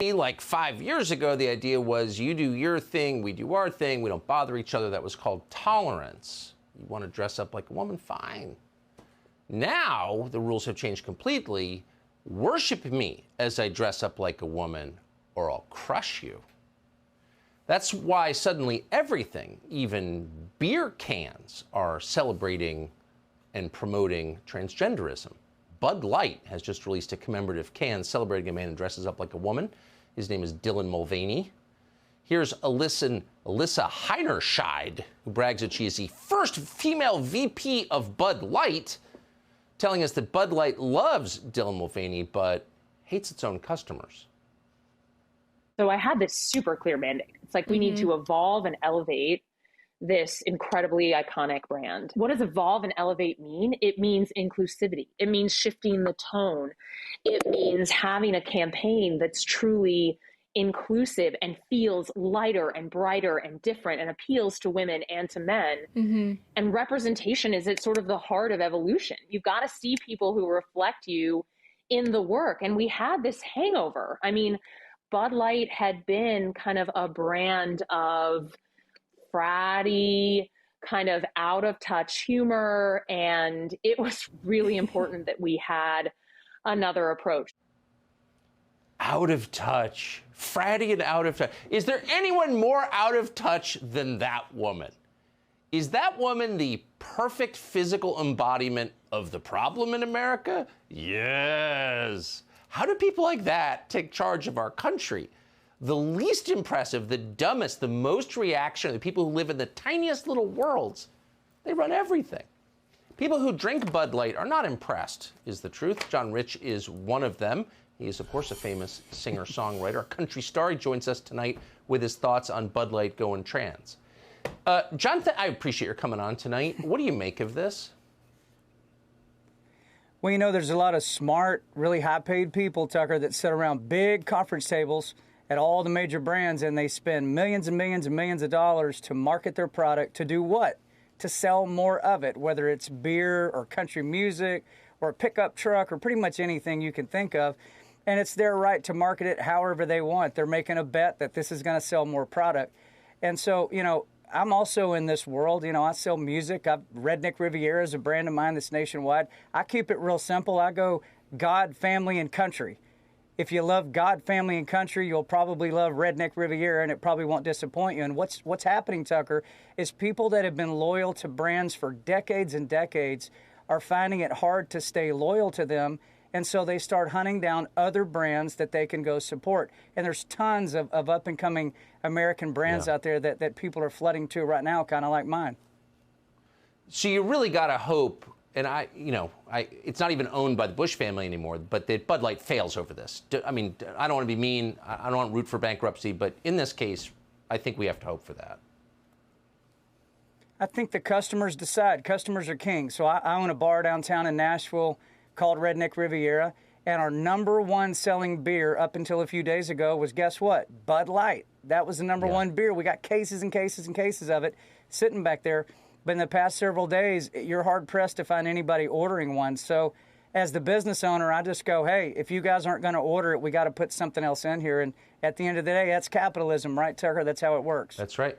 Like 5 years ago, the idea was you do your thing, we do our thing, we don't bother each other. That was called tolerance. You want to dress up like a woman? Fine. Now, the rules have changed completely. Worship me as I dress up like a woman, or I'll crush you. That's why suddenly everything, even beer cans, are celebrating and promoting transgenderism. Bud Light has just released a commemorative can celebrating a man who dresses up like a woman. His name is Dylan Mulvaney. Here's Alyssa Heinerscheid, who brags that she is the first female VP of Bud Light, telling us that Bud Light loves Dylan Mulvaney but hates its own customers. So I had this super clear mandate. It's like we need to evolve and elevate this incredibly iconic brand. What does evolve and elevate mean? It means inclusivity. It means shifting the tone. It means having a campaign that's truly inclusive and feels lighter and brighter and different and appeals to women and to men. And representation is at sort of the heart of evolution. You've got to see people who reflect you in the work. And we had this hangover. I mean, Bud Light had been kind of a brand of fratty, kind of out of touch humor. And it was really important that we had another approach. Out of touch, fratty and out of touch. Is there anyone more out of touch than that woman? Is that woman the perfect physical embodiment of the problem in America? Yes. How do people like that take charge of our country? The least impressive, the dumbest, the most reactionary, the people who live in the tiniest little worlds, they run everything. People who drink Bud Light are not impressed, is the truth. John Rich is one of them. He is, of course, a famous singer-songwriter, a country star. He joins us tonight with his thoughts on Bud Light going trans. Jonathan, I appreciate your coming on tonight. What do you make of this? Well, you know, there's a lot of smart, really high-paid people, Tucker, that sit around big conference tables at all the major brands, and they spend millions and millions and millions of dollars to market their product. To do what? To sell more of it, whether it's beer or country music or a pickup truck or pretty much anything you can think of. And it's their right to market it however they want. They're making a bet that this is going to sell more product. And so, you know, I'm also in this world. You know, I sell music. Redneck Riviera is a brand of mine that's nationwide. I keep it real simple. I go God, family, and country. If you love God, family, and country, you'll probably love Redneck Riviera, and it probably won't disappoint you. And what's happening, Tucker, is people that have been loyal to brands for decades and decades are finding it hard to stay loyal to them, and so they start hunting down other brands that they can go support. And there's tons of up-and-coming American brands out there that people are flooding to right now, kind of like mine. So you really got to hope, and it's not even owned by the Bush family anymore, but that Bud Light fails over this. I mean, I don't want to be mean. I don't want to root for bankruptcy, but in this case, I think we have to hope for that. I think the customers decide. Customers are king. So I own a bar downtown in Nashville called Redneck Riviera, and our #1 selling beer up until a few days ago was, guess what? Bud Light. That was the #1 beer. We got cases and cases and cases of it sitting back there. But in the past several days, you're hard-pressed to find anybody ordering one. So as the business owner, I just go, hey, if you guys aren't going to order it, we got to put something else in here. And at the end of the day, that's capitalism, right, Tucker? That's how it works. That's right.